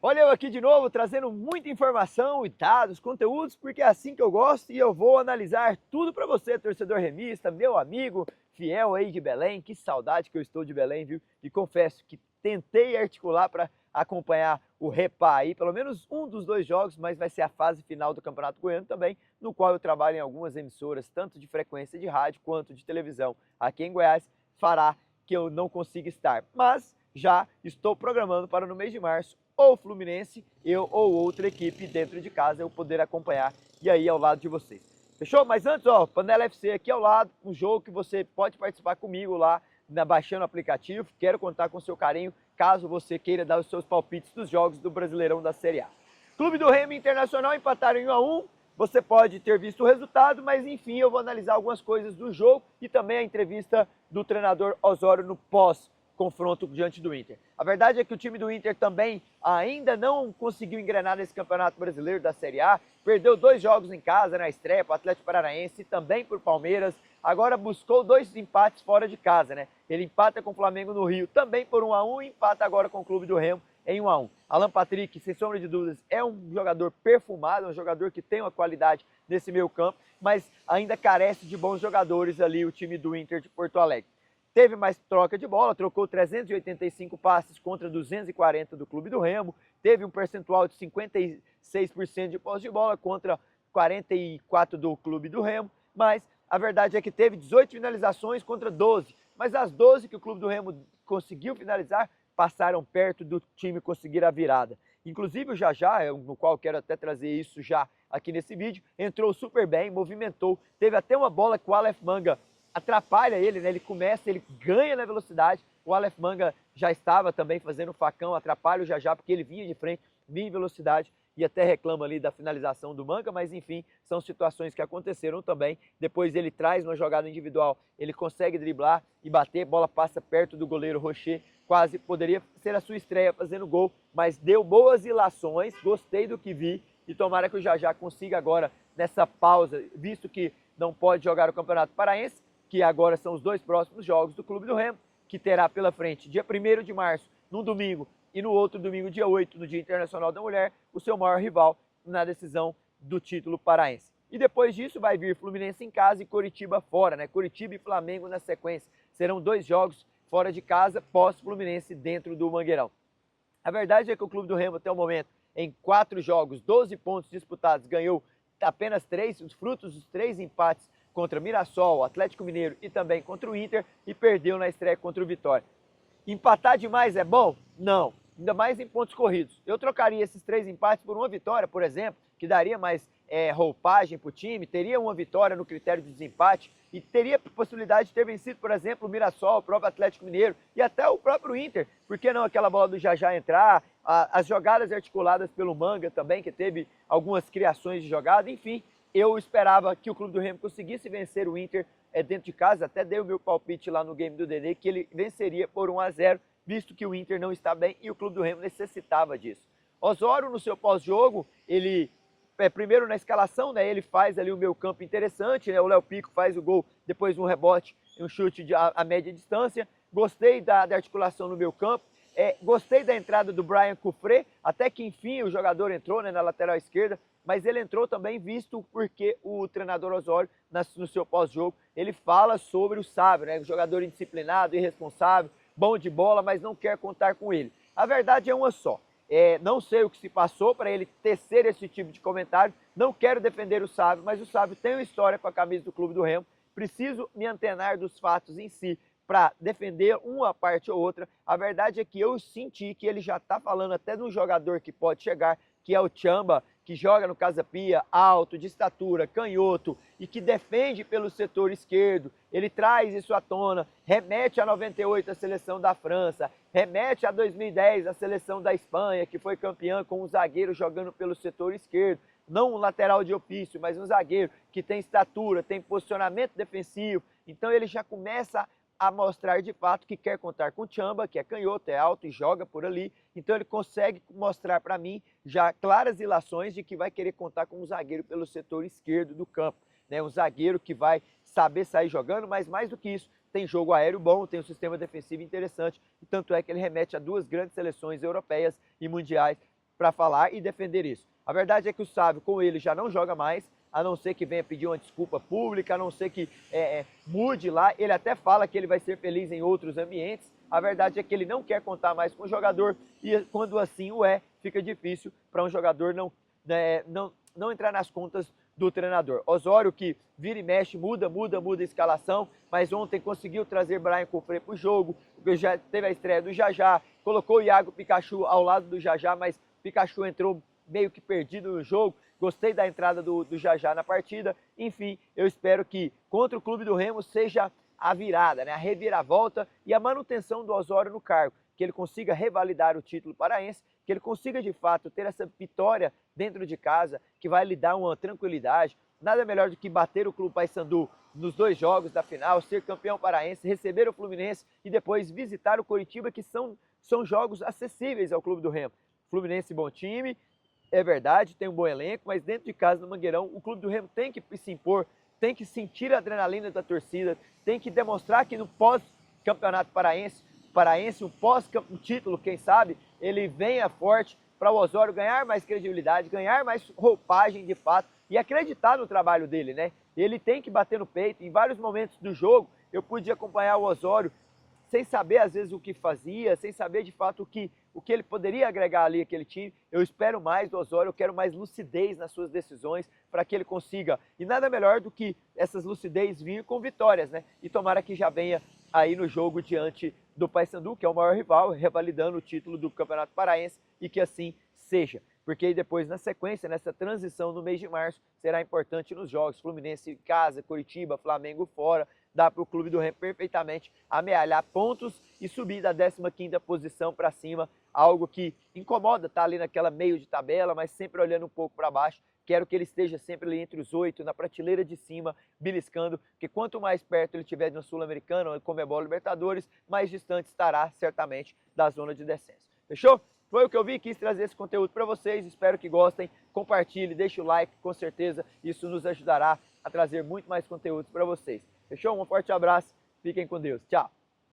Olha eu aqui de novo, trazendo muita informação e dados, conteúdos, porque é assim que eu gosto e eu vou analisar tudo para você, torcedor remista, meu amigo fiel aí de Belém. Que saudade que eu estou de Belém, viu? E confesso que tentei articular para acompanhar o Repá aí, pelo menos um dos dois jogos, mas vai ser a fase final do Campeonato Goiano também, no qual eu trabalho em algumas emissoras, tanto de frequência de rádio quanto de televisão aqui em Goiás, fará que eu não consiga estar. Mas já estou programando para no mês de março ou Fluminense, eu ou outra equipe dentro de casa eu poder acompanhar e aí ao lado de vocês. Fechou? Mas antes, ó, Panela FC aqui ao lado, um jogo que você pode participar comigo lá, baixando o aplicativo. Quero contar com o seu carinho, caso você queira dar os seus palpites dos jogos do Brasileirão da Série A. Clube do Remo e Internacional empataram em 1 a 1. Você pode ter visto o resultado, mas enfim, eu vou analisar algumas coisas do jogo e também a entrevista do treinador Osório no pós-confronto diante do Inter. A verdade é que o time do Inter também ainda não conseguiu engrenar nesse Campeonato Brasileiro da Série A. Perdeu 2 jogos em casa na estreia para o Atlético Paranaense e também para o Palmeiras. Agora buscou 2 empates fora de casa, né? Ele empata com o Flamengo no Rio também por 1 a 1 e empata agora com o Clube do Remo em 1 a 1. Alan Patrick, sem sombra de dúvidas, é um jogador perfumado, um jogador que tem uma qualidade nesse meio campo, mas ainda carece de bons jogadores ali o time do Inter de Porto Alegre. Teve mais troca de bola, trocou 385 passes contra 240 do Clube do Remo, teve um percentual de 56% de posse de bola contra 44% do Clube do Remo, mas a verdade é que teve 18 finalizações contra 12, mas as 12 que o Clube do Remo conseguiu finalizar passaram perto do time conseguir a virada. Inclusive o Jajá, no qual eu quero até trazer isso já aqui nesse vídeo, entrou super bem, movimentou, teve até uma bola que o Aleph Manga atrapalha ele, né? Ele começa, ele ganha na velocidade, o Aleph Manga já estava também fazendo facão, atrapalha o Jajá porque ele vinha de frente, vinha em velocidade e até reclama ali da finalização do Manga, mas enfim, são situações que aconteceram também. Depois ele traz uma jogada individual, ele consegue driblar e bater, bola passa perto do goleiro Rocher, quase poderia ser a sua estreia fazendo gol, mas deu boas ilações, gostei do que vi e tomara que o Jajá consiga agora, nessa pausa, visto que não pode jogar o Campeonato Paraense, que agora são os 2 próximos jogos do Clube do Remo, que terá pela frente dia 1º de março, num domingo, e no outro domingo, dia 8, no Dia Internacional da Mulher, o seu maior rival na decisão do título paraense. E depois disso vai vir Fluminense em casa e Coritiba fora, né? Coritiba e Flamengo na sequência. Serão 2 jogos fora de casa, pós-Fluminense dentro do Mangueirão. A verdade é que o Clube do Remo, até o momento, em 4 jogos, 12 pontos disputados, ganhou apenas 3, os frutos dos 3 empates contra Mirassol, Atlético Mineiro e também contra o Inter e perdeu na estreia contra o Vitória. Empatar demais é bom? Não, ainda mais em pontos corridos. Eu trocaria esses 3 empates por uma vitória, por exemplo, que daria mais roupagem para o time, teria uma vitória no critério de desempate e teria possibilidade de ter vencido, por exemplo, o Mirassol, o próprio Atlético Mineiro e até o próprio Inter. Por que não aquela bola do Jajá entrar, as jogadas articuladas pelo Manga também, que teve algumas criações de jogada, enfim. Eu esperava que o Clube do Remo conseguisse vencer o Inter dentro de casa, até dei o meu palpite lá no game do Dedê, que ele venceria por 1 a 0, visto que o Inter não está bem e o Clube do Remo necessitava disso. Osório, no seu pós-jogo, ele, primeiro na escalação, né, ele faz ali o meio campo interessante, né, o Léo Pico faz o gol, depois um rebote, um chute a média distância. Gostei da articulação no meio campo. Gostei da entrada do Brian Cufré, até que enfim o jogador entrou, né, na lateral esquerda, mas ele entrou também visto porque o treinador Osório, no seu pós-jogo, ele fala sobre o Sábio, né, um jogador indisciplinado, irresponsável, bom de bola, mas não quer contar com ele. A verdade é uma só. Não sei o que se passou para ele tecer esse tipo de comentário, não quero defender o Sábio, mas o Sábio tem uma história com a camisa do Clube do Remo, preciso me antenar dos fatos em si, para defender uma parte ou outra. A verdade é que eu senti que ele já está falando até de um jogador que pode chegar, que é o Chamba, que joga no Casa Pia, alto, de estatura, canhoto e que defende pelo setor esquerdo. Ele traz isso à tona, remete a 98 a seleção da França, remete a 2010 a seleção da Espanha, que foi campeã com um zagueiro jogando pelo setor esquerdo. Não um lateral de ofício, mas um zagueiro que tem estatura, tem posicionamento defensivo. Então ele já começa a mostrar de fato que quer contar com o Chamba, que é canhoto, é alto e joga por ali. Então ele consegue mostrar para mim já claras ilações de que vai querer contar com um zagueiro pelo setor esquerdo do campo, né? Um zagueiro que vai saber sair jogando, mas mais do que isso, tem jogo aéreo bom, tem um sistema defensivo interessante, e tanto é que ele remete a 2 grandes seleções europeias e mundiais para falar e defender isso. A verdade é que o Sávio, com ele, já não joga mais, a não ser que venha pedir uma desculpa pública, a não ser que mude lá. Ele até fala que ele vai ser feliz em outros ambientes. A verdade é que ele não quer contar mais com o jogador e quando assim o fica difícil para um jogador não entrar nas contas do treinador. Osório que vira e mexe, muda a escalação, mas ontem conseguiu trazer Brian Cofré para o jogo, já teve a estreia do Jajá, colocou o Iago Pikachu ao lado do Jajá, mas Pikachu entrou meio que perdido no jogo. Gostei da entrada do Jajá na partida. Enfim, eu espero que contra o Clube do Remo seja a virada, né? A reviravolta e a manutenção do Osório no cargo, que ele consiga revalidar o título paraense, que ele consiga de fato ter essa vitória dentro de casa, que vai lhe dar uma tranquilidade. Nada melhor do que bater o Clube Paysandu nos 2 jogos da final, ser campeão paraense, receber o Fluminense e depois visitar o Coritiba, que são jogos acessíveis ao Clube do Remo. Fluminense bom time, é verdade, tem um bom elenco, mas dentro de casa no Mangueirão, o Clube do Remo tem que se impor, tem que sentir a adrenalina da torcida, tem que demonstrar que no pós-campeonato paraense, o pós-título, quem sabe, ele venha forte para o Osório ganhar mais credibilidade, ganhar mais roupagem de fato e acreditar no trabalho dele, né? Ele tem que bater no peito. Em vários momentos do jogo, eu pude acompanhar o Osório sem saber às vezes o que fazia, sem saber de fato o que ele poderia agregar ali àquele time. Eu espero mais do Osório, eu quero mais lucidez nas suas decisões para que ele consiga. E nada melhor do que essas lucidez vir com vitórias, né? E tomara que já venha aí no jogo diante do Paysandu, que é o maior rival, revalidando o título do Campeonato Paraense e que assim seja. Porque aí depois, na sequência, nessa transição no mês de março, será importante nos jogos Fluminense em casa, Coritiba, Flamengo fora, dá para o Clube do Remo perfeitamente amealhar pontos e subir da 15ª posição para cima, algo que incomoda, tá ali naquela meio de tabela, mas sempre olhando um pouco para baixo. Quero que ele esteja sempre ali entre os 8, na prateleira de cima, beliscando, porque quanto mais perto ele estiver no Sul-Americano, ou Conmebol Libertadores, mais distante estará certamente da zona de descenso. Fechou? Foi o que eu vi, quis trazer esse conteúdo para vocês, espero que gostem, compartilhe, deixe o like, com certeza isso nos ajudará a trazer muito mais conteúdos para vocês. Fechou? Um forte abraço, fiquem com Deus, tchau!